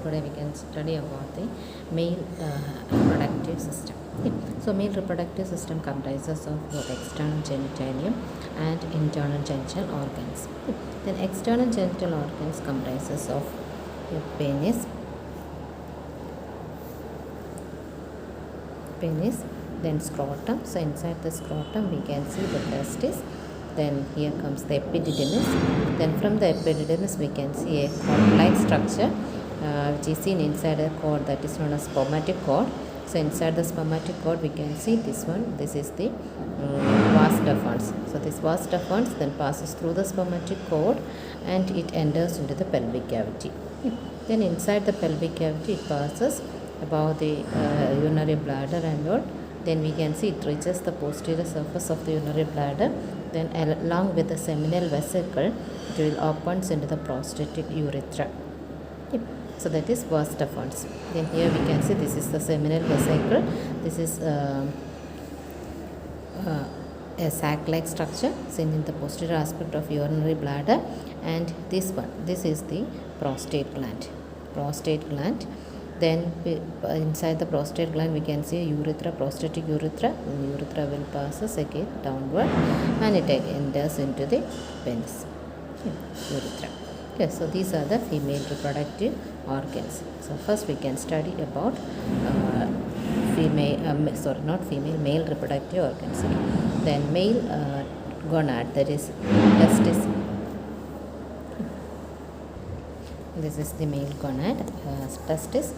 today we can study about the male reproductive system. Okay. So male reproductive system comprises of both external genitalium and internal genital organs. Okay. Then external genital organs comprises of the penis, then scrotum. So inside the scrotum we can see the testis. Then here comes the epididymis. Then from the epididymis we can see a cord-like structure which is seen inside a cord that is known as spermatic cord. So inside the spermatic cord we can see this one. This is the vas deferens. So this vas deferens then passes through the spermatic cord and it enters into the pelvic cavity. Then inside the pelvic cavity it passes above the urinary bladder and all. Then we can see it reaches the posterior surface of the urinary bladder. Then along with the seminal vesicle it will opens into the prostatic urethra. Yep. So that is vas deferens. Then here we can see this is the seminal vesicle. This is a sac-like structure seen in the posterior aspect of urinary bladder, and this is the prostate gland. Then inside the prostate gland we can see urethra, prostatic urethra. And urethra will passes again downward and it enters into the penis. Urethra. Okay, so these are the female reproductive organs. So first we can study about male reproductive organs. Then male gonad, that is testis. This is the male gonad, testis.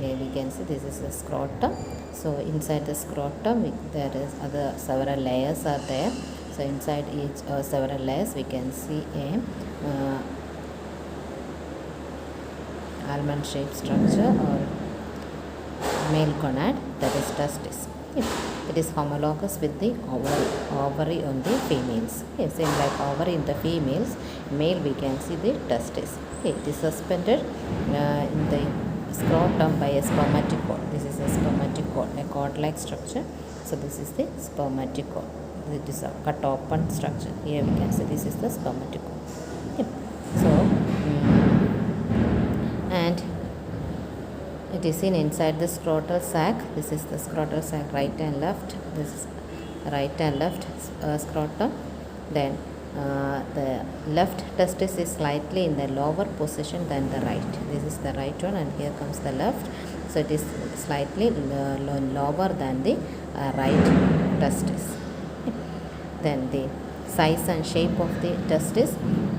Here we can see this is the scrotum. So inside the scrotum there is several layers are there. So inside each several layers we can see a almond shaped structure or male gonad, that is testis. It is homologous with the ovary on the females. Okay, same like ovary in the females, male we can see the testis. Okay, it is suspended in the scrotum by a spermatic cord. This is a spermatic cord, a cord-like structure. So this is the spermatic cord. It is a cut open structure. Here we can see this is the spermatic cord. Okay. So and it is seen inside the scrotal sac. This is the scrotal sac, right and left. This is right and left scrotum. Then the left testis is slightly in the lower position than the right. This is the right one and here comes the left. So it is slightly lower than the right testis. Then the size and shape of the testis.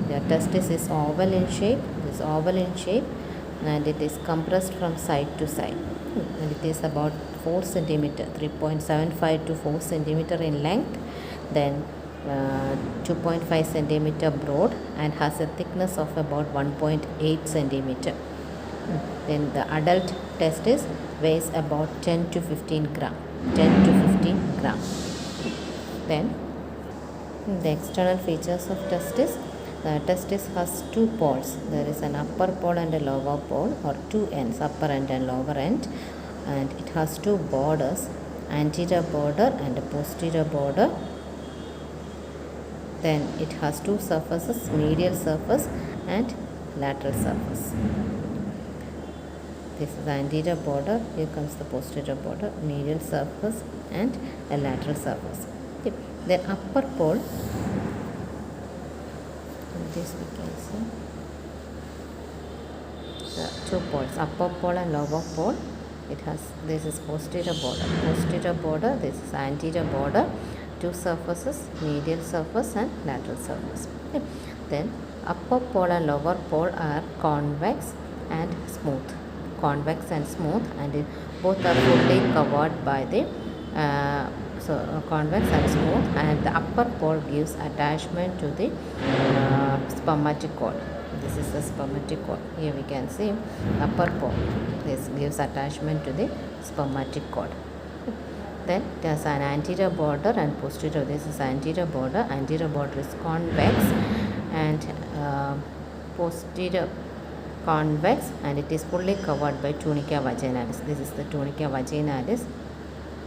The testis is oval in shape. It is oval in shape and it is compressed from side to side. And it is about 4 cm, 3.75 to 4 cm in length. Then 2.5 cm broad and has a thickness of about 1.8 cm. Then the adult testis weighs about 10 to 15 gram. Then the external features of testis. The testis has two poles. There is an upper pole and a lower pole, or two ends, upper end and lower end, and it has two borders, anterior border and a posterior border. Then it has two surfaces, medial surface and lateral surface. This is the anterior border, here comes the posterior border, medial surface and a lateral surface. Okay. Then upper pole, this we can see the two poles, upper pole and lower pole. It has, this is posterior border, this is anterior border, two surfaces, medial surface and lateral surface. Okay. Then upper pole and lower pole are convex and smooth, and both are fully covered by the convex and smooth, and the upper pole gives attachment to the spermatic cord. This is the spermatic cord. Here we can see upper pole. This gives attachment to the spermatic cord. Then there is an anterior border and posterior. This is anterior border. Anterior border is convex and posterior convex, and it is fully covered by tunica vaginalis. This is the tunica vaginalis.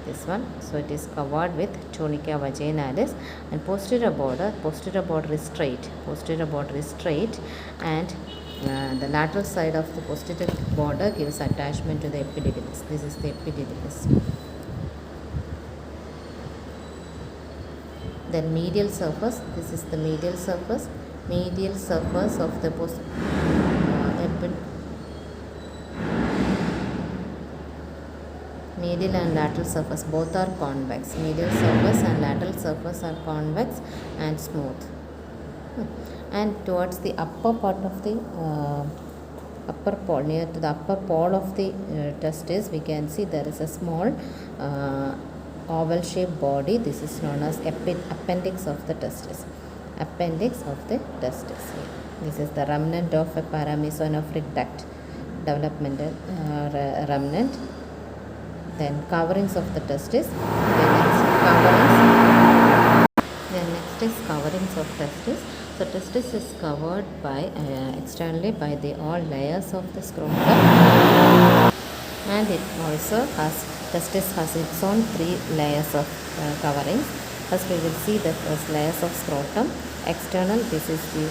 This one. So it is covered with tunica vaginalis, and posterior border is straight. And the lateral side of the posterior border gives attachment to the epididymis. This is the epididymis. Then medial surface, this is the medial surface of the medial and lateral surface both are convex. Medial surface and lateral surface are convex and smooth. And towards the upper part of the upper pole, near to the upper pole of the testis, we can see there is a small oval shaped body. This is known as appendix of the testis. Appendix of the testis. This is the remnant of a paramesonophrenic duct, developmental remnant. Then coverings of the testis. Then next is coverings of testis. So testis is covered by externally by the all layers of the scrotum, and it also has testis has its own 3 layers of coverings. First we will see the first layers of scrotum. External, this is the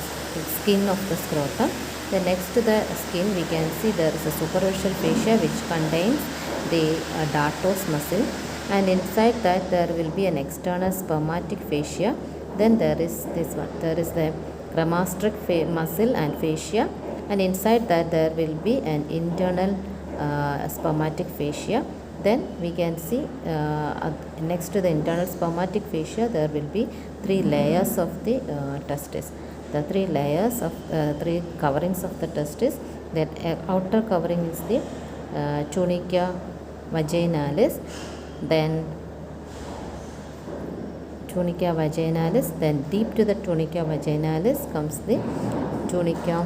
skin of the scrotum. Then next to the skin we can see there is a superficial fascia which contains the dartos muscle, and inside that there will be an external spermatic fascia. Then there is this one, there is the cremasteric muscle and fascia, and inside that there will be an internal spermatic fascia. Then we can see next to the internal spermatic fascia there will be 3 layers of the testis. The 3 layers of 3 coverings of the testis. That outer covering is the tunica vaginalis, then tunica vaginalis, then deep to the tunica vaginalis comes the tunica.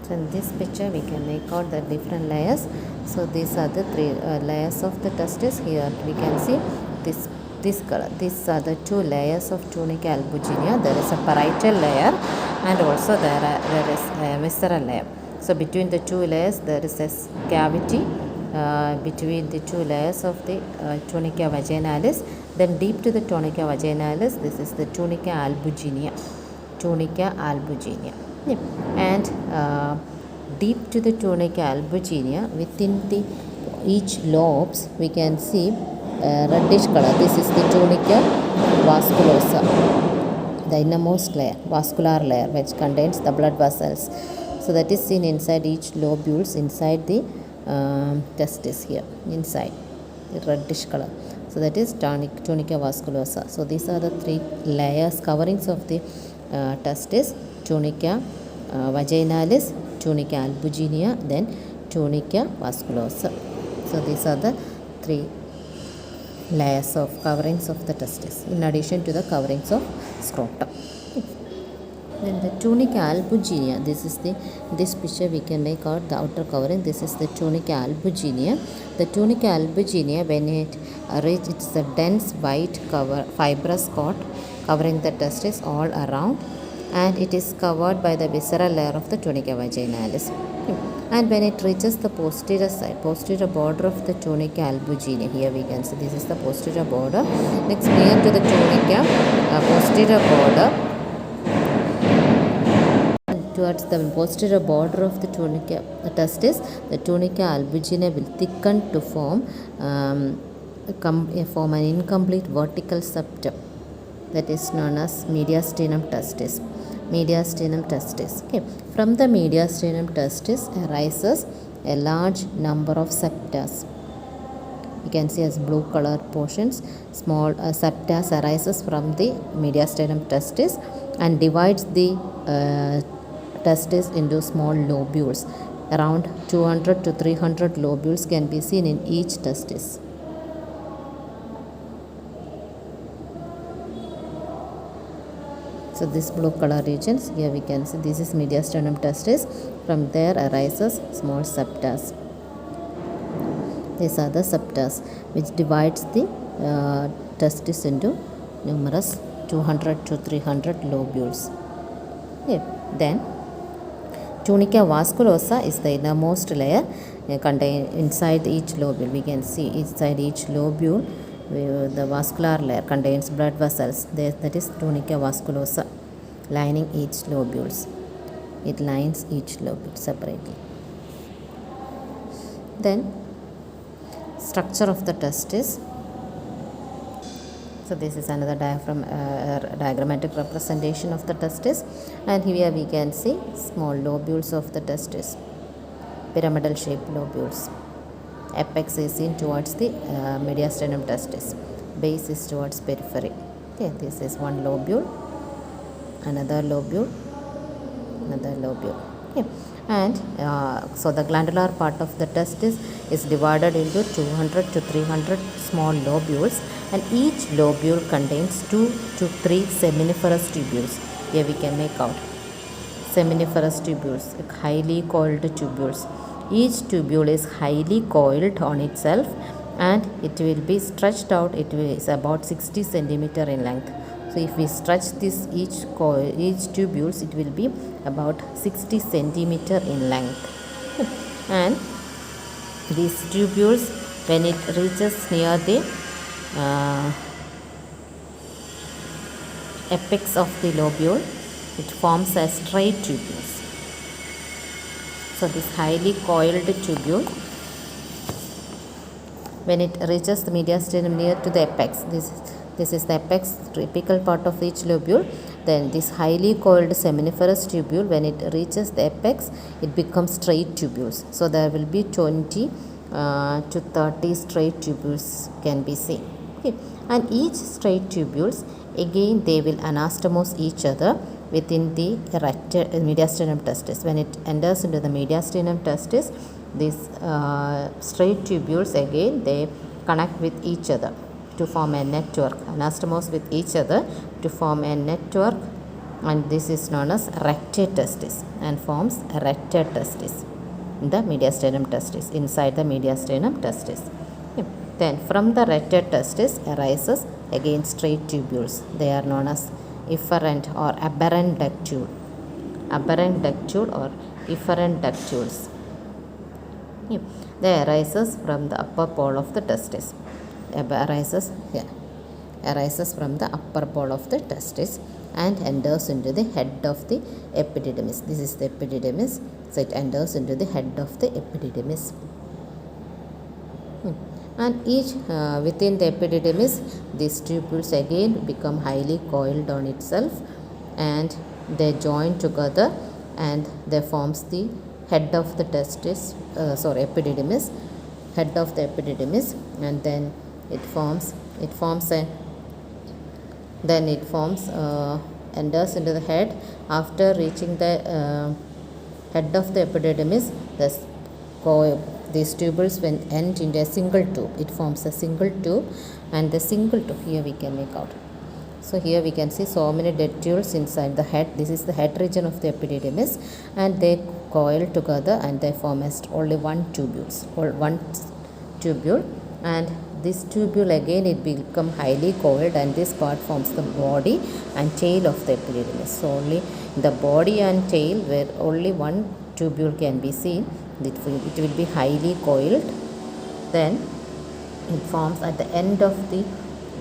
So in this picture we can make out the different layers. So these are the 3 layers of the testis. Here we can see this color. These are the 2 layers of tunica albuginea. There is a parietal layer and also there is a visceral layer. So between the 2 layers there is a cavity between the 2 layers of the tunica vaginalis. Then deep to the tunica vaginalis, this is the tunica albuginea. Yeah. And deep to the tunica albuginea, within the each lobes we can see reddish color. This is the tunica vasculosa, the innermost layer, vascular layer, which contains the blood vessels. So that is seen inside each lobules, inside the testis here, inside the reddish color. So that is tunica vasculosa. So these are the 3 layers, coverings of the testis: tunica vaginalis, tunica albuginea, then tunica vasculosa. So these are the 3 layers of coverings of the testis in addition to the coverings of scrotum. Then the tunica albuginea, this picture we can make out the outer covering. This is the tunica albuginea. The tunica albuginea, when it reaches, it's a dense white fibrous coat covering the testis all around, and it is covered by the visceral layer of the tunica vaginalis. And when it reaches the posterior side, posterior border of the tunica albuginea, here we can see this is the posterior border. Next, near to the tunica posterior border, towards the posterior border of the tunica testis, the tunica albuginea will thicken to form an incomplete vertical septum, that is known as mediastinum testis. Okay. From the mediastinum testis arises a large number of septas. You can see as blue colored portions. Small septas arises from the mediastinum testis and divides the testis into small lobules. Around 200 to 300 lobules can be seen in each testis. So this blue color regions, here we can see this is mediastinum testis. From there arises small septas. These are the septas which divides the testis into numerous 200 to 300 lobules. Okay. Then tunica vasculosa is the innermost layer contained inside each lobule. We can see inside each lobule the vascular layer contains blood vessels. That is tunica vasculosa lining each lobules. it lines each lobule separately. Then structure of the testis. So this is another diagrammatic representation of the testis, and here we can see small lobules of the testis, pyramidal shaped lobules. Apex is seen towards the mediastinum testis, base is towards periphery. Okay, this is one lobule, another lobule, another lobule. Okay, and so the glandular part of the testis is divided into 200 to 300 small lobules, and each lobule contains 2 to 3 seminiferous tubules. Here we can make out seminiferous tubules, highly coiled tubules. Each tubule is highly coiled on itself, and it will be stretched out. It is about 60 centimeter in length. So if we stretch this each tubules, it will be about 60 centimeter in length. And these tubules, when it reaches near the apex of the lobule, it forms as straight tubules. So this highly coiled tubule, when it reaches the mediastinum near to the apex, this is the apex, apical part of each lobule. Then this highly coiled seminiferous tubule, when it reaches the apex, it becomes straight tubules. So there will be 20 to 30 straight tubules can be seen. Okay. And each straight tubules, again they will anastomose each other within the mediastinum testis. When it enters into the mediastinum testis, these straight tubules again they connect with each other to form a network, anastomose with each other to form a network, and this is known as rectate testis, and forms a rectate testis in the mediastinum testis, inside the mediastinum testis. Okay. Then from the rectate testis arises again straight tubules. They are known as efferent or aberrant ductule, or efferent ductules. Yeah. They arises from the upper pole of the testis. Arises from the upper pole of the testis and enters into the head of the epididymis. This is the epididymis, so it enters into the head of the epididymis. And each within the epididymis, these tubules again become highly coiled on itself, and they join together, and they forms the head of the testis, epididymis, head of the epididymis, and then it forms enters into the head. After reaching the head of the epididymis, these tubules when end into a single tube, it forms a single tube, and the single tube, here we can make out. So here we can see so many ductules inside the head. This is the head region of the epididymis, and they coil together and they form as only one tubule, and this tubule again it become highly coiled, and this part forms the body and tail of the epididymis. So only the body and tail, where only one tubule can be seen, it will be highly coiled. Then it forms at the end of the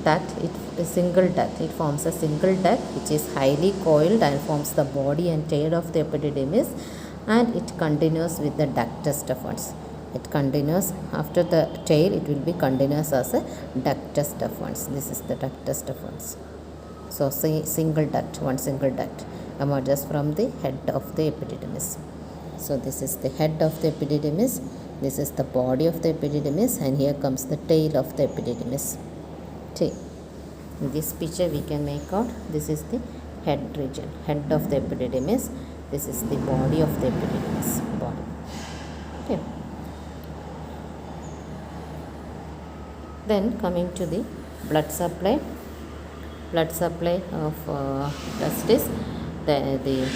duct, a single duct. It forms a single duct which is highly coiled and forms the body and tail of the epididymis, and it continues with the ductus deferens. It continues after the tail, it will be continuous as a ductus deferens. This is the ductus deferens. So say single duct, one single duct emerges from the head of the epididymis. So this is the head of the epididymis, this is the body of the epididymis, and here comes the tail of the epididymis. In this picture we can make out, this is the head region, head of the epididymis, this is the body of the epididymis, body. Okay. Then coming to the blood supply of testis. The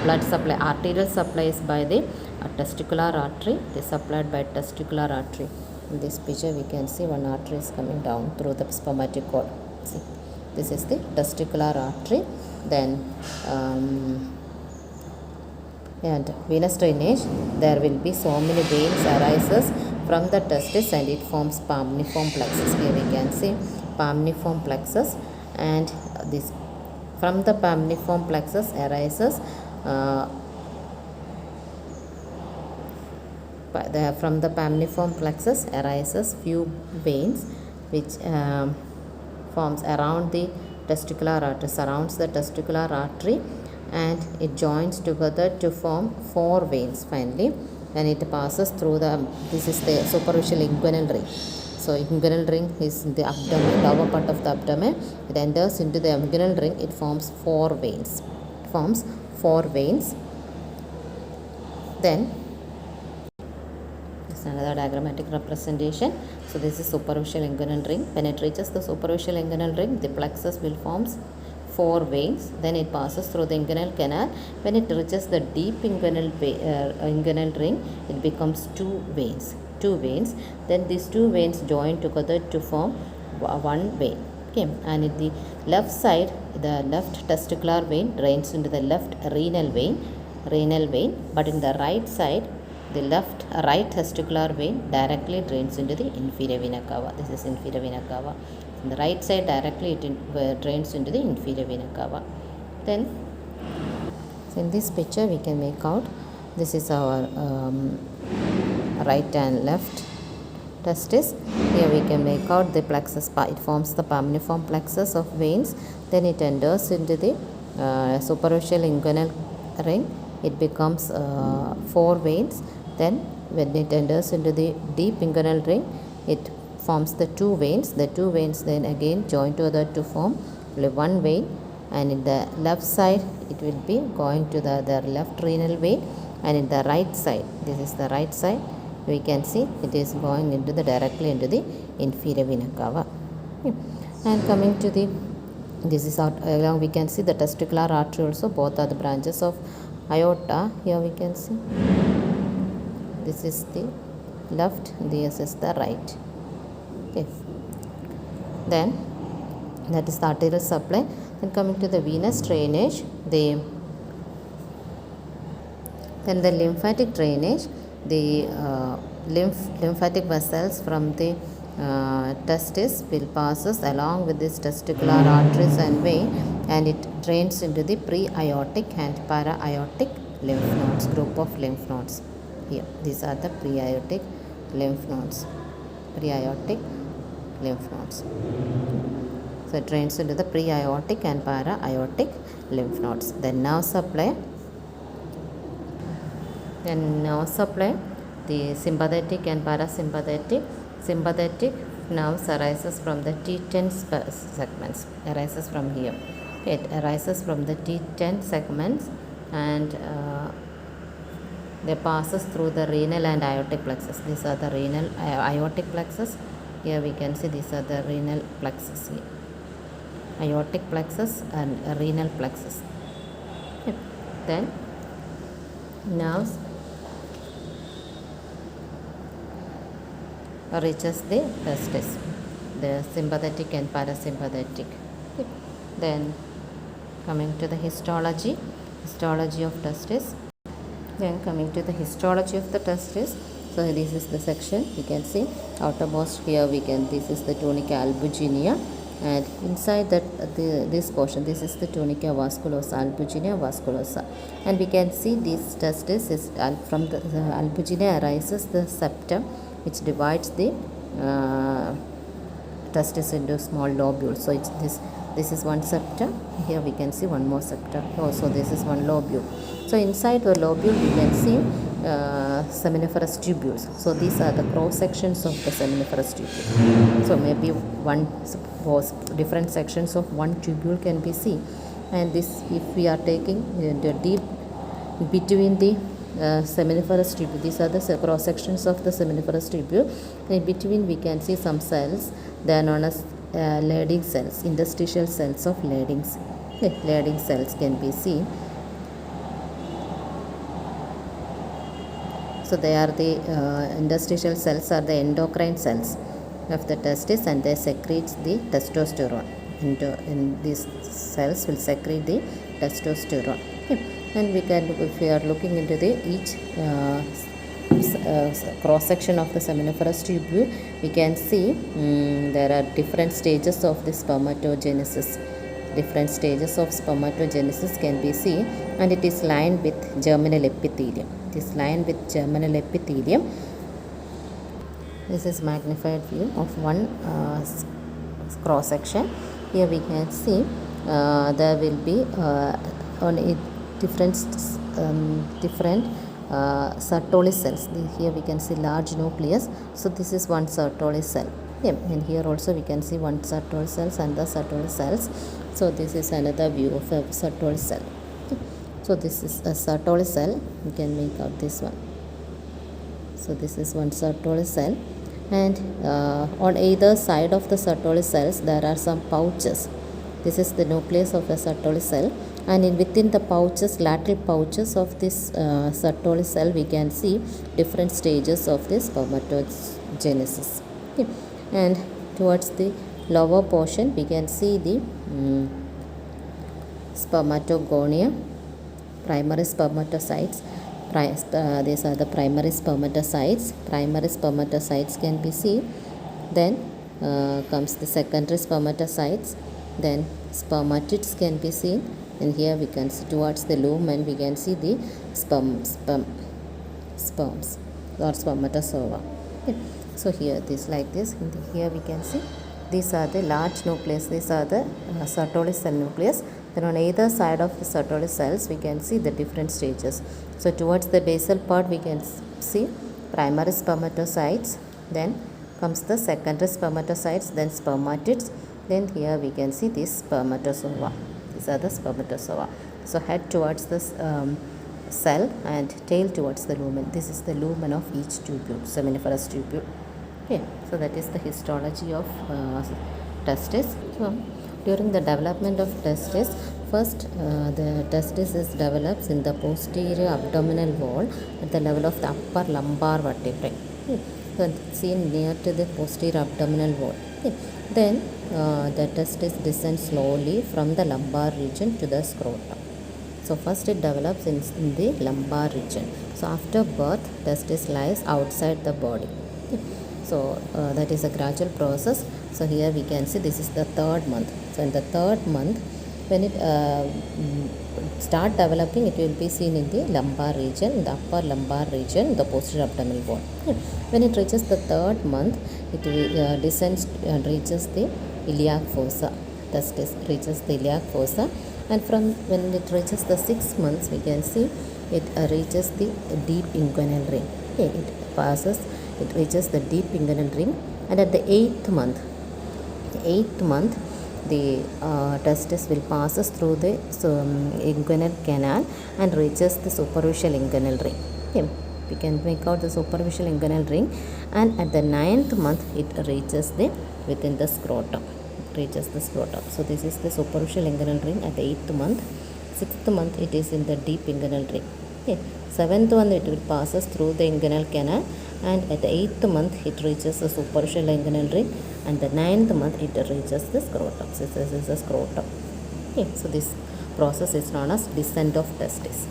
blood supply, arterial supply is by the testicular artery. It is supplied by testicular artery. In this picture we can see one artery is coming down through the spermatic cord. See, this is the testicular artery. Then and venous drainage, there will be so many veins arises from the testis, and it forms palmiform plexus. Here we can see palmiform plexus, and this from the palmiform plexus arises from the pamniform plexus arises few veins which forms around the testicular artery, surrounds the testicular artery, and it joins together to form 4 veins finally, and it passes through this is the superficial inguinal ring. So inguinal ring is in the abdomen, lower part of the abdomen. It enters into the inguinal ring. It forms 4 veins. It forms 4 veins. Then this is another diagrammatic representation. So this is superficial inguinal ring. When it reaches the superficial inguinal ring, the plexus will form 4 veins. Then it passes through the inguinal canal. When it reaches the deep inguinal ring, it becomes 2 veins. Then these 2 veins join together to form 1 vein. Okay, and in the left side, the left testicular vein drains into the left renal vein, but in the right side, the right testicular vein directly drains into the inferior vena cava. This is inferior vena cava. On the right side directly it drains into the inferior vena cava. Then so in this picture we can make out, this is our right and left testis. Here we can make out the plexus. It forms the pamniform plexus of veins. Then it enters into the superficial inguinal ring. It becomes 4 veins. Then when it enters into the deep inguinal ring, it forms the 2 veins. The 2 veins then again join together to form only 1 vein, and in the left side it will be going to the left renal vein, and in the right side, this is the right side, we can see it is going into the directly into the inferior vena cava. And coming to the, this is out along, we can see the testicular artery also. Both are the branches of aorta. Here we can see this is the left, this is the right. Okay, then that is the arterial supply. Then coming to the venous drainage, then the lymphatic drainage, the lymphatic vessels from the testis will passes along with this testicular arteries and vein, and it drains into the pre-aortic and para-aortic lymph nodes, group of lymph nodes. Here these are the pre-aortic lymph nodes. So it drains into the pre-aortic and para-aortic lymph nodes. Then nerve supply. The sympathetic and parasympathetic. Sympathetic nerves arises from the T10 segments. Arises from here. It arises from the T10 segments, and they passes through the renal and aortic plexus. These are the renal aortic plexus. Here we can see these are the renal plexus here. Aortic plexus and renal plexus. Then nerves reaches the testis, the sympathetic and parasympathetic. Then coming to the histology of testis. Then coming to the histology of the testis. So this is the section, you can see outermost here this is the tunica albuginea, and inside that this portion, this is the tunica vasculosa, albuginea vasculosa, and we can see this testis is from the albuginea arises the septum, which divides the testis into small lobules. So it's this is one septum. Here we can see one more septum. Also this is one lobule. So inside the lobule we can see seminiferous tubules. So these are the cross sections of the seminiferous tubule. So maybe different sections of one tubule can be seen, and this, if we are taking the deep between the seminiferous tubule, these are the cross sections of the seminiferous tubule. In between we can see some cells. They are known as Leydig cells, interstitial cells of Leyding's. Leydig cells can be seen. So they are the interstitial cells are the endocrine cells of the testis, and they secrete the testosterone. And these cells will secrete the testosterone. And we can, if we are looking into the each cross section of the seminiferous tubule, we can see there are different stages of the spermatogenesis. Different stages of spermatogenesis can be seen, and it is lined with germinal epithelium. It is lined with germinal epithelium. This is magnified view of one cross section. Here we can see there will be on it different Sertoli cells. Here we can see large nucleus. So this is one Sertoli cell. Yeah, and here also we can see one Sertoli cells and the Sertoli cells. So this is another view of a Sertoli cell. Okay. So this is a Sertoli cell. We can make out this one. So this is one Sertoli cell, and on either side of the Sertoli cells there are some pouches. This is the nucleus of a Sertoli cell, and within the pouches, lateral pouches of this Sertoli cell, we can see different stages of this spermatogenesis. Okay. And towards the lower portion we can see the spermatogonia, primary spermatocytes. These are the primary spermatocytes. Primary spermatocytes can be seen. Then comes the secondary spermatocytes. Then spermatids can be seen. And here we can see towards the lumen we can see the sperms or spermatozoa. Okay. So here this like this. Here we can see these are the large nucleus. These are the Sertoli cell nucleus. Then on either side of the Sertoli cells we can see the different stages. So towards the basal part we can see primary spermatocytes, then comes the secondary spermatocytes, then spermatids, then here we can see this spermatozoa. These are the spermatozoa. So head towards this cell and tail towards the lumen. This is the lumen of each tubule, seminiferous tubule. Okay, so that is the histology of testis. So during the development of testis, first the testis is develops in the posterior abdominal wall at the level of the upper lumbar vertebrae. Okay. So seen near to the posterior abdominal wall. Okay. Then the testis descends slowly from the lumbar region to the scrotum. So first it develops in the lumbar region. So after birth, testis lies outside the body. Okay. So that is a gradual process. So here we can see this is the third month. So in the third month, when it start developing, it will be seen in the lumbar region, in the upper lumbar region, the posterior abdominal wall. Okay. When it reaches the third month, it will descends and reaches the iliac fossa. Testis reaches the iliac fossa, and from when it reaches the 6 months, we can see it reaches the deep inguinal ring. Okay. It reaches the deep inguinal ring, and at the 8th month, the testis will passes through the inguinal canal and reaches the superficial inguinal ring. Okay. We can make out the superficial inguinal ring, and at the 9th month it reaches the within the scrotum. It reaches the scrotum. So this is the superficial inguinal ring at the 8th month. 6th month it is in the deep inguinal ring. Okay. 7th month it will passes through the inguinal canal, and at the 8th month it reaches the superficial inguinal ring, and the 9th month it reaches the scrotum. So this is the scrotum. Okay. So this process is known as descent of testis.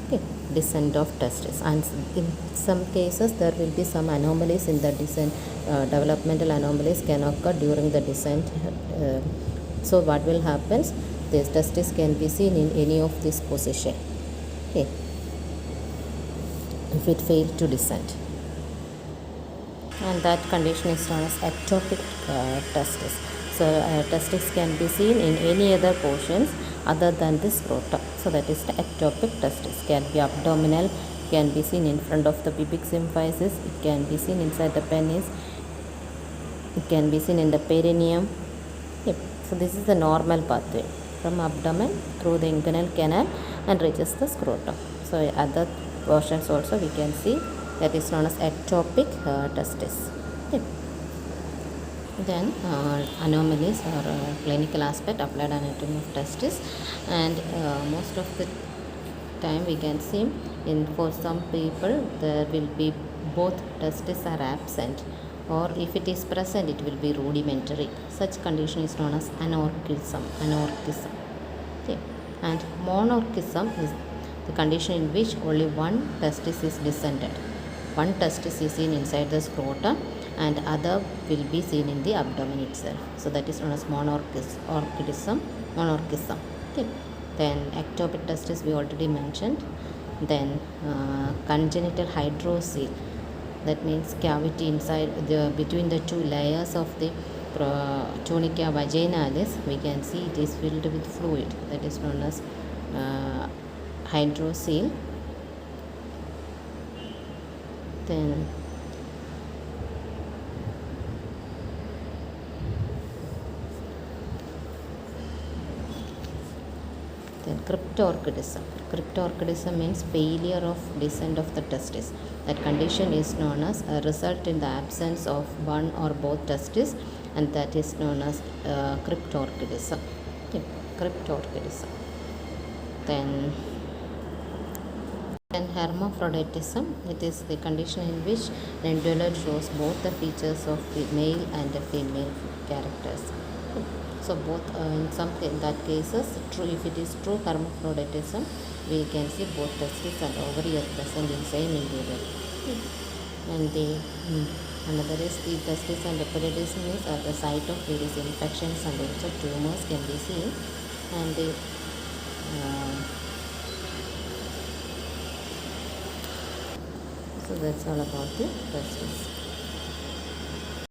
Okay. Descent of testis, and in some cases there will be some anomalies in the descent. Developmental anomalies can occur during the descent. So what will happen? This testis can be seen in any of this position. Okay. If it failed to descend, and that condition is known as ectopic testis. So testis can be seen in any other portions other than the scrotum. So that is the ectopic testis. Can be abdominal, can be seen in front of the pubic symphysis, it can be seen inside the penis, it can be seen in the perineum. Yep. So this is the normal pathway from abdomen through the inguinal canal and reaches the scrotum. So other portions also we can see, that is known as ectopic testis. Okay. Then anomalies or clinical aspect, applied anatomy of testis, and most of the time we can see for some people there will be both testis are absent, or if it is present it will be rudimentary. Such condition is known as anorchism. Okay. And monorchism is the condition in which only one testis is descended. One testis is seen inside the scrotum and other will be seen in the abdomen itself. So that is known as monorchism. Okay. Then ectopic testis we already mentioned. Then congenital hydrocele, that means cavity inside the between the two layers of the tunica vaginalis. We can see it is filled with fluid, that is known as hydrocele. Then cryptorchidism. Cryptorchidism means failure of descent of the testis. That condition is known as a result in the absence of one or both testes, and that is known as cryptorchidism. Okay, cryptorchidism. Then hermaphroditism, it is the condition in which an individual shows both the features of the male and the female characters. So both in that cases, true, if it is true hermaphroditism, we can see both testes and ovary are present in same individual. And the another is the testis and epididymis is at the site of various infections and also tumors can be seen. And the so that's all about the testis.